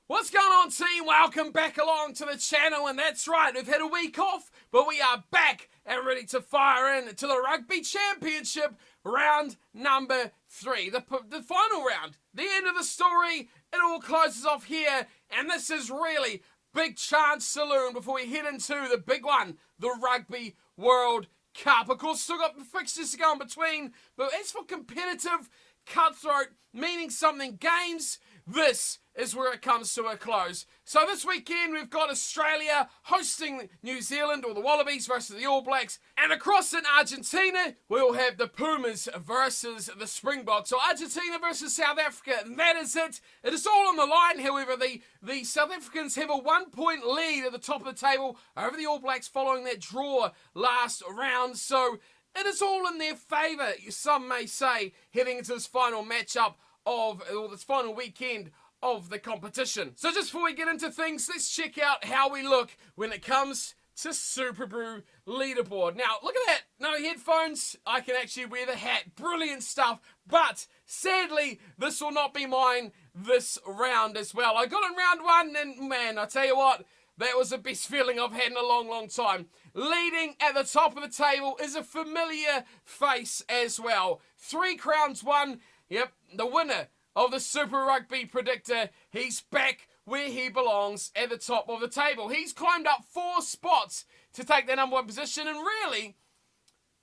What's going on, team? Welcome back along to the channel, and that's right, we've had a week off, but we are back and ready to fire in to the Rugby Championship round number 3. The final round, the end of the story. It all closes off here, and this is really big chance saloon before we head into the big one, the Rugby World Cup. Of course, still got the fixtures to go in between, but as for competitive, cutthroat, meaning something games, this is where it comes to a close. So this weekend we've got Australia hosting New Zealand, or the Wallabies, versus the All Blacks. And across in Argentina, we'll have the Pumas versus the Springboks. So Argentina versus South Africa, and that is it. It is all on the line, however. The South Africans have a 1-point lead at the top of the table over the All Blacks following that draw last round. So it is all in their favour, some may say, heading into this final matchup or this final weekend of the competition. So just before we get into things, let's check out how we look when it comes to SuperBru leaderboard. Now, look at that. No headphones. I can actually wear the hat. Brilliant stuff. But sadly, this will not be mine this round as well. I got in round 1, and man, I tell you what, that was the best feeling I've had in a long, long time. Leading at the top of the table is a familiar face as well. 3 crowns won. Yep, the winner of the Super Rugby Predictor. He's back where he belongs, at the top of the table. He's climbed up 4 spots to take the number 1 position, and really,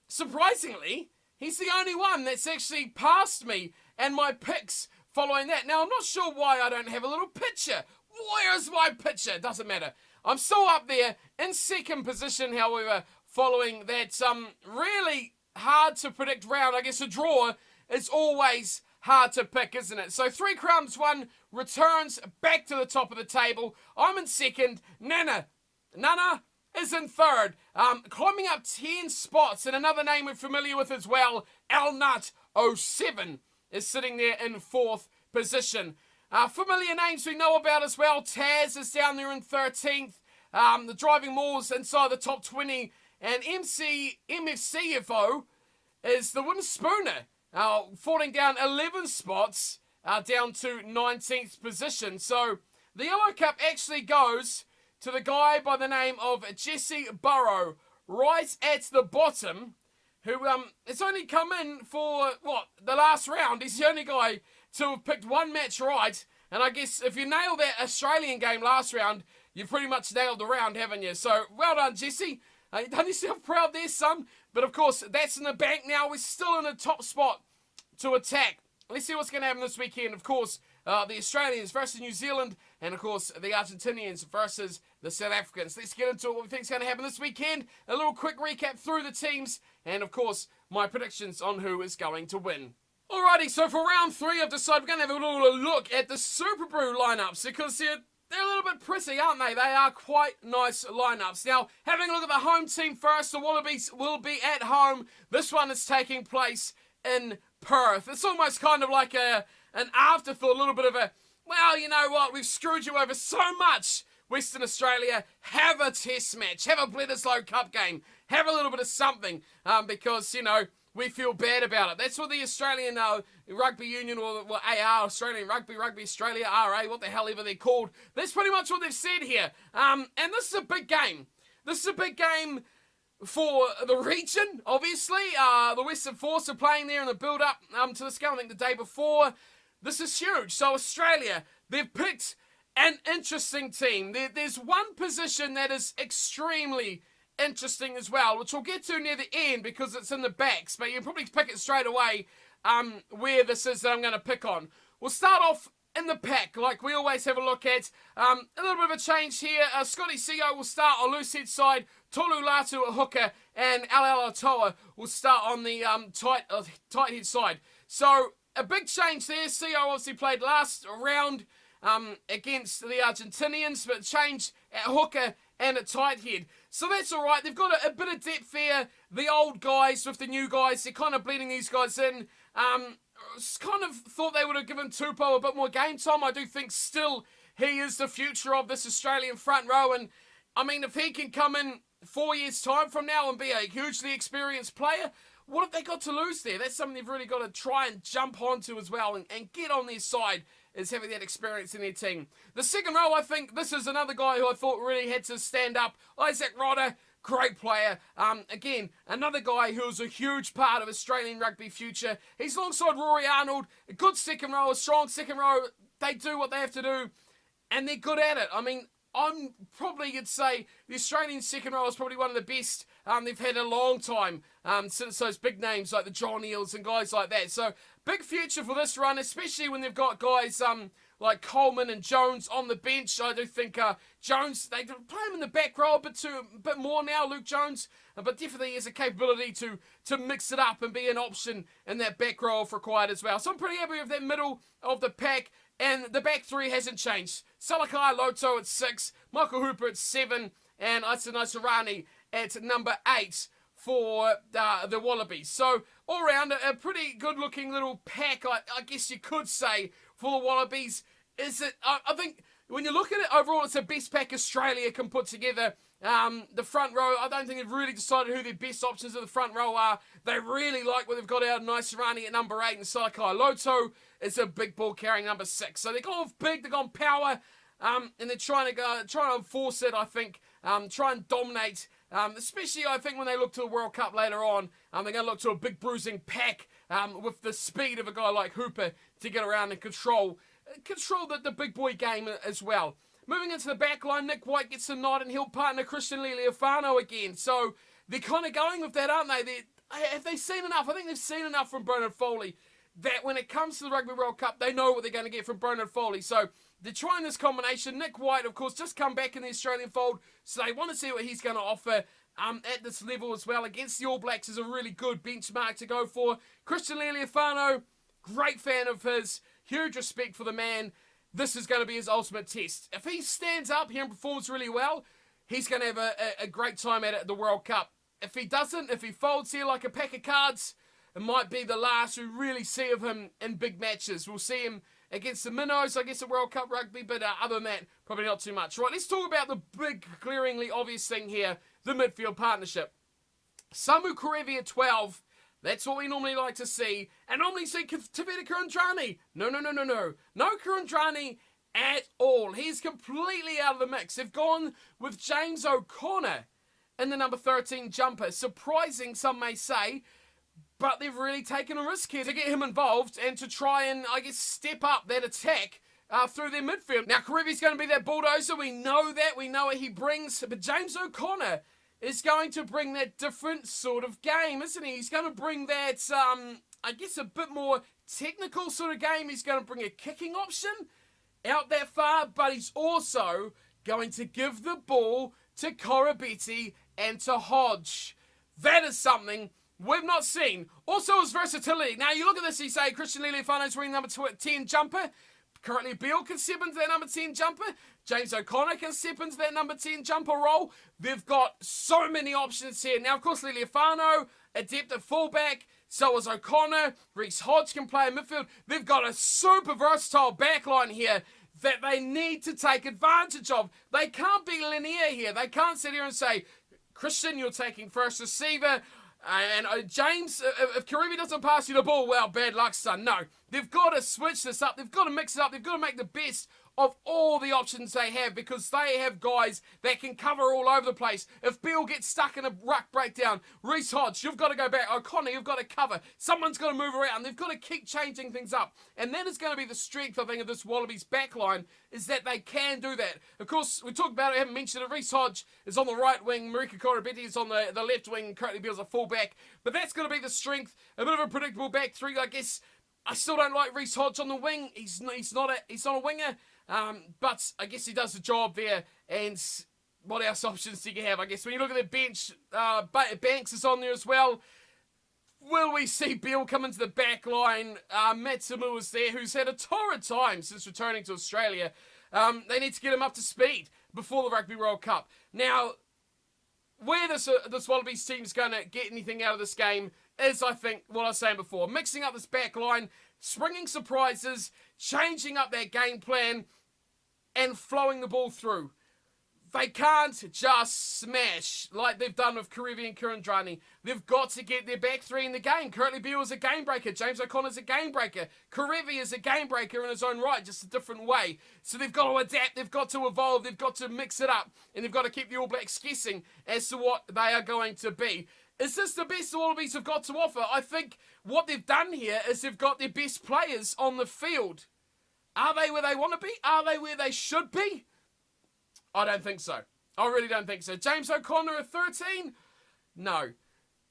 surprisingly, he's the only one that's actually passed me and my picks following that. Now, I'm not sure why I don't have a little picture. Where's my picture? Doesn't matter. I'm still up there in 2nd position, however, following that really hard to predict round. I guess a draw is always hard to pick, isn't it? So 3 crowns won, returns back to the top of the table. I'm in 2nd. Nana is in 3rd, climbing up 10 spots. And another name we're familiar with as well, Alnut07, is sitting there in 4th position. Familiar names we know about as well. Taz is down there in 13th. The Driving Moors inside the top 20. And MFCFO is the Wooden Spooner, falling down 11 spots, down to 19th position. So the Yellow Cup actually goes to the guy by the name of Jesse Burrow, right at the bottom, who has only come in for, the last round. He's the only guy to have picked 1 match right. And I guess if you nail that Australian game last round, you've pretty much nailed the round, haven't you? So well done, Jesse. You've done yourself proud there, son. But of course, that's in the bank now. We're still in a top spot to attack. Let's see what's going to happen this weekend. Of course, the Australians versus New Zealand, and of course, the Argentinians versus the South Africans. Let's get into what we think is going to happen this weekend. A little quick recap through the teams, and of course, my predictions on who is going to win. Alrighty, so for round 3, I've decided we're going to have a little look at the SuperBru lineups, because they're a little bit pretty, aren't they? They are quite nice lineups. Now, having a look at the home team first, the Wallabies will be at home. This one is taking place in Perth. It's almost kind of like an afterthought, a little bit of a, well, you know what, we've screwed you over so much, Western Australia. Have a test match, have a Bledisloe Cup game, have a little bit of something, because, you know, we feel bad about it. That's what the Australian Rugby Union, or AR, Australian Rugby Australia, RA, what the hell ever they're called. That's pretty much what they've said here. And this is a big game. This is a big game for the region, obviously. The Western Force are playing there in the build-up to this game, I think the day before. This is huge. So Australia, they've picked an interesting team. There's one position that is extremely interesting as well, which we'll get to near the end because it's in the backs, but you can probably pick it straight away where this is that I'm going to pick on. We'll start off in the pack, like we always have a look at. A little bit of a change here. Scotty Sio will start on loose head side, Tolu Latu at hooker, and Alala Toa will start on the tight head side. So a big change there. Sio obviously played last round against the Argentinians, but changed at hooker and at tight head. So that's all right. They've got a bit of depth there. The old guys with the new guys, they're kind of bleeding these guys in. Kind of thought they would have given Tupou a bit more game time. I do think still he is the future of this Australian front row. And, I mean, if he can come in 4 years' time from now and be a hugely experienced player, what have they got to lose there? That's something they've really got to try and jump onto as well and get on their side is having that experience in their team. The second row, I think this is another guy who I thought really had to stand up. Isaac Rodder, great player. Again, another guy who's a huge part of Australian rugby future. He's alongside Rory Arnold. A good second row, a strong second row. They do what they have to do, and they're good at it. I mean, I'm probably going to say the Australian second row is probably one of the best they've had in a long time since those big names like the John Eales and guys like that. So, big future for this run, especially when they've got guys like Coleman and Jones on the bench. I do think Jones, they play him in the back row a bit more now, Luke Jones, but definitely has a capability to mix it up and be an option in that back row if required as well. So I'm pretty happy with that middle of the pack, and the back three hasn't changed. Salakai Loto at 6, Michael Hooper at 7, and Aitana Sarani at number 8 for the Wallabies. So all round, a pretty good-looking little pack, I guess you could say, for the Wallabies. Is it? I think when you look at it overall, it's the best pack Australia can put together. The front row, I don't think they've really decided who their best options of the front row are. They really like what they've got out of Naisarani at number 8, and Salakai Loto is a big ball carrying number 6. So they've gone big, they've gone power, and they're trying to enforce it, I think, try and dominate. Especially, I think, when they look to the World Cup later on, they're going to look to a big bruising pack with the speed of a guy like Hooper to get around and control the big boy game as well. Moving into the back line, Nick White gets a nod and he'll partner Christian Lealiifano again. So they're kind of going with that, aren't they? Have they seen enough? I think they've seen enough from Bernard Foley that when it comes to the Rugby World Cup, they know what they're going to get from Bernard Foley. So they're trying this combination. Nick White, of course, just come back in the Australian fold, so they want to see what he's going to offer at this level as well. Against the All Blacks is a really good benchmark to go for. Christian Lealiifano, great fan of his, huge respect for the man. This is going to be his ultimate test. If he stands up here and performs really well, he's going to have a great time at it at the World Cup. If he doesn't, if he folds here like a pack of cards, it might be the last we really see of him in big matches. We'll see him against the Minnows, I guess, at World Cup Rugby, but other than that, probably not too much. Right, let's talk about the big, glaringly obvious thing here, the midfield partnership. Samu Kerevi at 12, that's what we normally like to see, and normally see Tavita Kurandrani. No Kurandrani at all. He's completely out of the mix. They've gone with James O'Connor in the number 13 jumper. Surprising, some may say, but they've really taken a risk here to get him involved and to try and, I guess, step up that attack through their midfield. Now, Kerevi's going to be that bulldozer. We know that. We know what he brings. But James O'Connor is going to bring that different sort of game, isn't he? He's going to bring that, I guess, a bit more technical sort of game. He's going to bring a kicking option out that far, but he's also going to give the ball to Koroibete and to Hodge. That is something we've not seen. Also his versatility. Now you look at this, you say Christian Lealiifano's wearing number 10 jumper. Currently Beale can step into that number 10 jumper. James O'Connor can step into that number 10 jumper role. They've got so many options here. Now of course Lealiifano, adept at fullback. So is O'Connor. Reece Hodge can play in midfield. They've got a super versatile backline here that they need to take advantage of. They can't be linear here. They can't sit here and say, Christian, you're taking first receiver. And James, if Kerevi doesn't pass you the ball, well, bad luck, son. No, they've got to switch this up. They've got to mix it up. They've got to make the best of all the options they have, because they have guys that can cover all over the place. If Beale gets stuck in a ruck breakdown, Reece Hodge, you've got to go back. O'Connor, you've got to cover. Someone's got to move around. They've got to keep changing things up. And that is going to be the strength, I think, of this Wallabies backline, is that they can do that. Of course, we talked about it, I haven't mentioned it. Reece Hodge is on the right wing. Marika Koroibete is on the left wing. Currently Beale's a fullback. But that's going to be the strength. A bit of a predictable back three, I guess. I still don't like Reece Hodge on the wing. He's not a winger. But I guess he does the job there. And what else options do you have? I guess when you look at the bench, Banks is on there as well. Will we see Beale come into the back line? Matsumu is there, who's had a torrid time since returning to Australia. They need to get him up to speed before the Rugby World Cup. Now, where this Wallabies team is going to get anything out of this game is, I think, what I was saying before. Mixing up this back line, springing surprises, changing up their game plan, and flowing the ball through. They can't just smash like they've done with Karevi and Kurandrani. They've got to get their back three in the game. Currently, Beale's a game breaker. James O'Connor's a game breaker. Karevi is a game breaker in his own right, just a different way. So they've got to adapt. They've got to evolve. They've got to mix it up. And they've got to keep the All Blacks guessing as to what they are going to be. Is this the best the Wallabies have got to offer? I think what they've done here is they've got their best players on the field. Are they where they want to be? Are they where they should be? I don't think so. I really don't think so. James O'Connor at 13? No.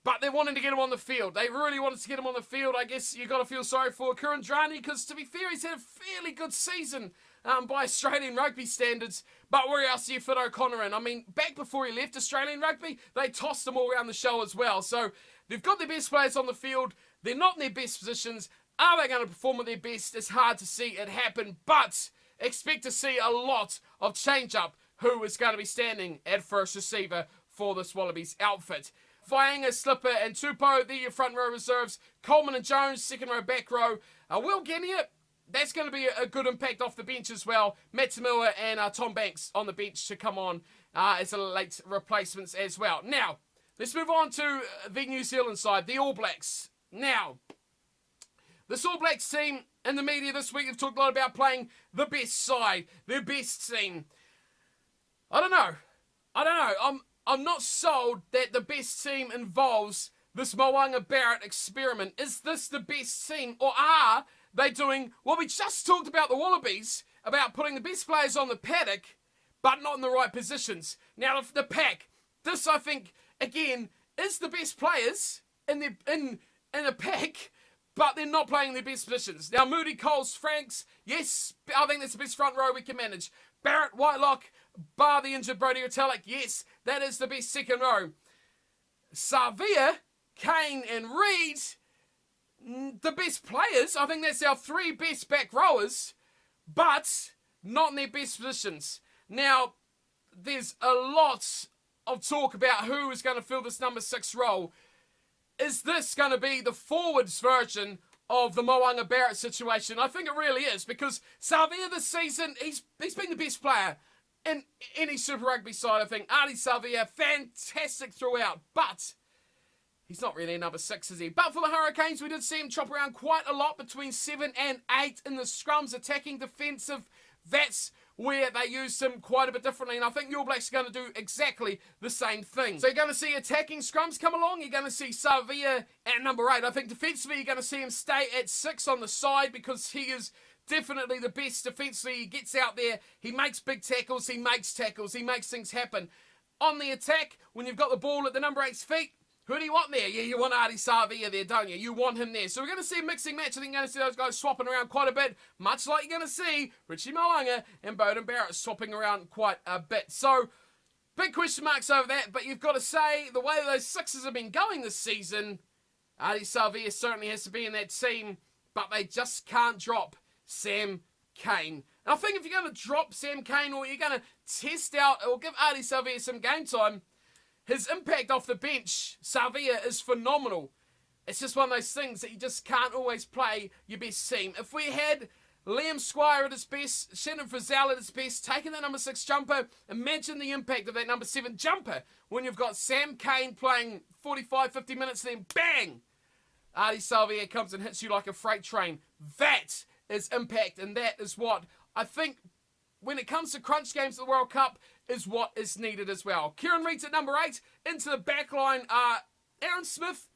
But they're wanting to get him on the field. They really wanted to get him on the field. I guess you've got to feel sorry for Kurandrani because, to be fair, he's had a fairly good season by Australian rugby standards. But where else do you fit O'Connor in? I mean, back before he left Australian rugby, they tossed him all around the show as well. So they've got their best players on the field. They're not in their best positions. Are they going to perform at their best? It's hard to see it happen. But expect to see a lot of change-up. Who is going to be standing at first receiver for this Wallabies outfit. Vaianga, Slipper and Tupou, they're your front row reserves. Coleman and Jones, second row, back row. Will Genia, that's going to be a good impact off the bench as well. Matamua and Tom Banks on the bench to come on as a late replacements as well. Now, let's move on to the New Zealand side, the All Blacks. Now, this All Blacks team in the media this week have talked a lot about playing the best side, their best team. I don't know. I'm not sold that the best team involves this Mo'unga Barrett experiment. Is this the best team? Or are they doing what we just talked about the Wallabies, about putting the best players on the paddock, but not in the right positions? Now, the pack, this I think, again, is the best players in the pack, but they're not playing their best positions. Now, Moody, Coles, Franks, yes, I think that's the best front row we can manage. Barrett, Whitelock, bar the injured Brodie Retallick, yes, that is the best second row. Savia, Kane and Reid, the best players. I think that's our three best back rowers, but not in their best positions. Now, there's a lot of talk about who is going to fill this number 6 role. Is this going to be the forwards version of the Mo'unga Barrett situation? I think it really is, because Savia this season, he's been the best player in any Super Rugby side, I think. Ardie Savia, fantastic throughout, but he's not really a number 6, is he? But for the Hurricanes, we did see him chop around quite a lot between 7 and 8 in the scrums, attacking, defensive. That's where they used him quite a bit differently, and I think the All Blacks are going to do exactly the same thing. So you're going to see attacking scrums come along, you're going to see Savia at number 8. I think defensively you're going to see him stay at 6 on the side, because he is definitely the best defensively. He gets out there, he makes big tackles, he makes things happen. On the attack, when you've got the ball at the number 8's feet, who do you want there? Yeah, you want Ardie Savia there, don't you? You want him there. So we're going to see a mixing match. I think you're going to see those guys swapping around quite a bit, much like you're going to see Richie Mo'unga and Beauden Barrett swapping around quite a bit. So, big question marks over that, but you've got to say, the way those Sixers have been going this season, Ardie Savia certainly has to be in that team, but they just can't drop Sam Cane. And I think if you're going to drop Sam Cane, or you're going to test out, or give Ardie Savia some game time, his impact off the bench, Savia, is phenomenal. It's just one of those things that you just can't always play your best team. If we had Liam Squire at his best, Shannon Frizzell at his best, taking that number 6 jumper, imagine the impact of that number 7 jumper when you've got Sam Cane playing 45, 50 minutes, then bang! Ardie Savia comes and hits you like a freight train. That is impact, and that is what I think, when it comes to crunch games at the World Cup, is what is needed as well. Kieran Reid's at number 8. Into the back line, Aaron Smith.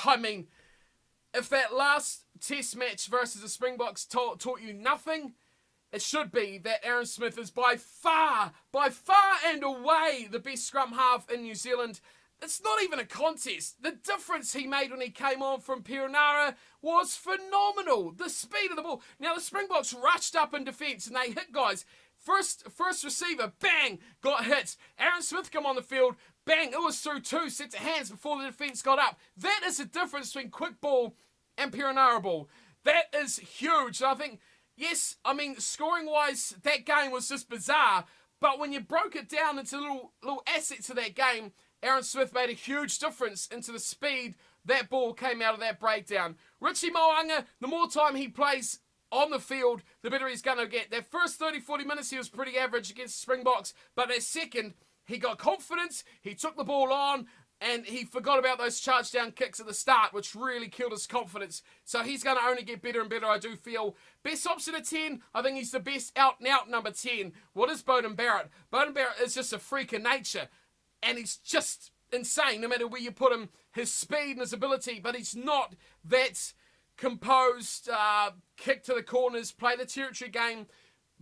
I mean, if that last test match versus the Springboks taught you nothing, it should be that Aaron Smith is by far and away the best scrum half in New Zealand. It's not even a contest. The difference he made when he came on from Perenara was phenomenal. The speed of the ball. Now, the Springboks rushed up in defence and they hit guys. First receiver, bang, got hit. Aaron Smith come on the field, bang, it was through 2 sets of hands before the defence got up. That is the difference between quick ball and Perenara ball. That is huge. I think, yes, I mean, scoring-wise, that game was just bizarre, but when you broke it down into little assets of that game, Aaron Smith made a huge difference into the speed that ball came out of that breakdown. Richie Mo'unga, the more time he plays on the field, the better he's going to get. That first 30, 40 minutes, he was pretty average against the Springboks, but that second, he got confidence, he took the ball on, and he forgot about those charge down kicks at the start, which really killed his confidence. So he's going to only get better and better, I do feel. Best option at 10, I think he's the best out-and-out number 10. What is Beauden Barrett? Beauden Barrett is just a freak of nature, and he's just insane, no matter where you put him, his speed and his ability, but he's not that composed, kick to the corners, play the territory game,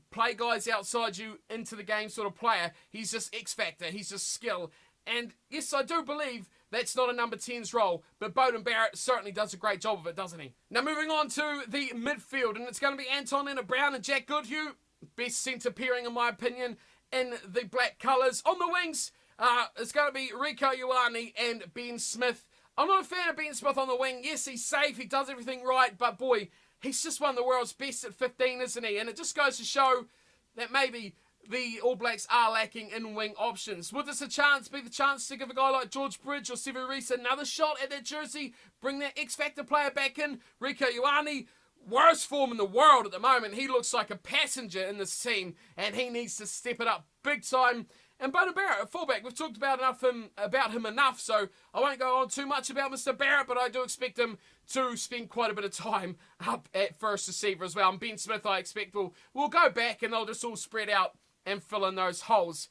play guys outside you into the game sort of player. He's just X-factor, he's just skill. And yes, I do believe that's not a number 10's role, but Beauden Barrett certainly does a great job of it, doesn't he? Now moving on to the midfield, and it's going to be Anton Lienert-Brown and Jack Goodhue, best centre pairing in my opinion, in the black colours. On the wings, it's going to be Rieko Ioane and Ben Smith. I'm not a fan of Ben Smith on the wing. Yes, he's safe, he does everything right, but boy, he's just one of the world's best at 15, isn't he? And it just goes to show that maybe the All Blacks are lacking in wing options. Would this be the chance to give a guy like George Bridge or Sevu Reece another shot at that jersey? Bring that X-Factor player back in? Rieko Ioane, worst form in the world at the moment. He looks like a passenger in this team, and he needs to step it up big time. And Beauden Barrett, at fullback, we've talked about him enough, so I won't go on too much about Mr. Barrett, but I do expect him to spend quite a bit of time up at first receiver as well. And Ben Smith, I expect, will go back, and they'll just all spread out and fill in those holes.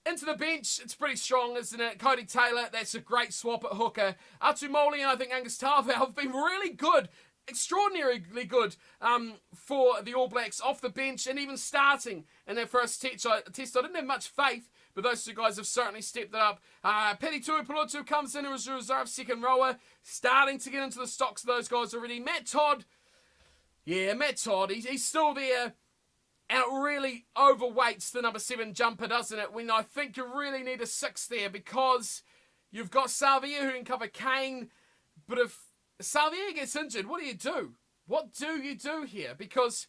Into the bench, it's pretty strong, isn't it? Cody Taylor, that's a great swap at hooker. Atu Moli and I think Angus Tava have been really good, extraordinarily good for the All Blacks off the bench and even starting in their first test. I didn't have much faith, but those two guys have certainly stepped it up. Peti Tuipulotu comes in as a reserve second rower, starting to get into the stocks of those guys already. Matt Todd, he's still there. And it really overweights the number 7 jumper, doesn't it? When I think you really need a 6 there because you've got Savia who can cover Kane. But if Savia gets injured, what do you do? What do you do here? Because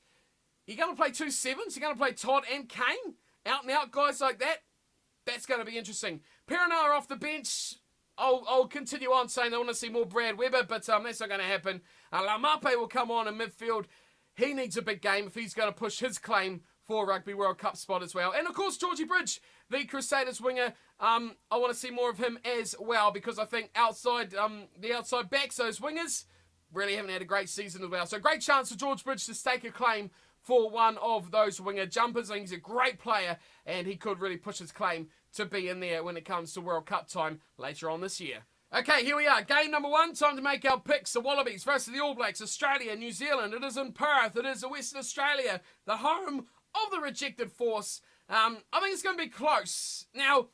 you're going to play 2 7s? You're going to play Todd and Kane? Out and out guys like that? That's going to be interesting. Perenara off the bench. I'll continue on saying I want to see more Brad Weber, but that's not going to happen. Laumape will come on in midfield. He needs a big game if he's going to push his claim for Rugby World Cup spot as well. And of course, Georgie Bridge, the Crusaders winger. I want to see more of him as well because I think the outside backs, those wingers, really haven't had a great season as well. So great chance for George Bridge to stake a claim for one of those winger jumpers. I think he's a great player and he could really push his claim to be in there when it comes to World Cup time later on this year. Okay, here we are. Game number 1. Time to make our picks. The Wallabies versus the All Blacks. Australia, New Zealand. It is in Perth. It is Western Australia, the home of the rejected force. I think it's going to be close. Now,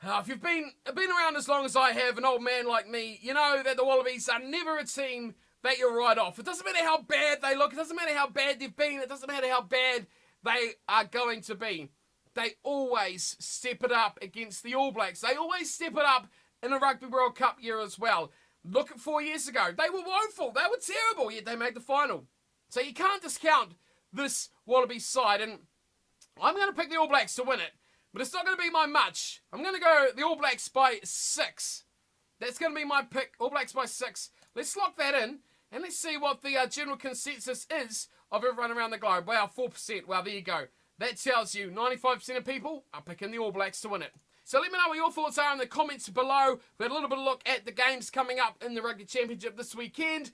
if you've been around as long as I have, an old man like me, you know that the Wallabies are never a team that you write off. It doesn't matter how bad they look. It doesn't matter how bad they've been. It doesn't matter how bad they are going to be. They always step it up against the All Blacks. They always step it up in the Rugby World Cup year as well. Look at 4 years ago. They were woeful. They were terrible, yet they made the final. So you can't discount this Wallabies side. And I'm going to pick the All Blacks to win it. But it's not going to be by much. I'm going to go the All Blacks by 6. That's going to be my pick. All Blacks by 6. Let's lock that in. And let's see what the general consensus is of everyone around the globe. Wow, 4%. Wow, there you go. That tells you 95% of people are picking the All Blacks to win it. So let me know what your thoughts are in the comments below. We had a little bit of a look at the games coming up in the Rugby Championship this weekend.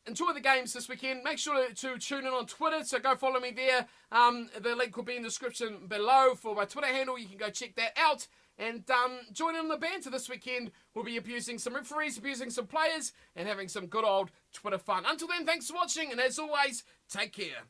Enjoy the games this weekend. Make sure to tune in on Twitter, so go follow me there. The link will be in the description below for my Twitter handle. You can go check that out. And join in the banter this weekend. We'll be abusing some referees, abusing some players, and having some good old Twitter fun. Until then, thanks for watching, and as always, take care.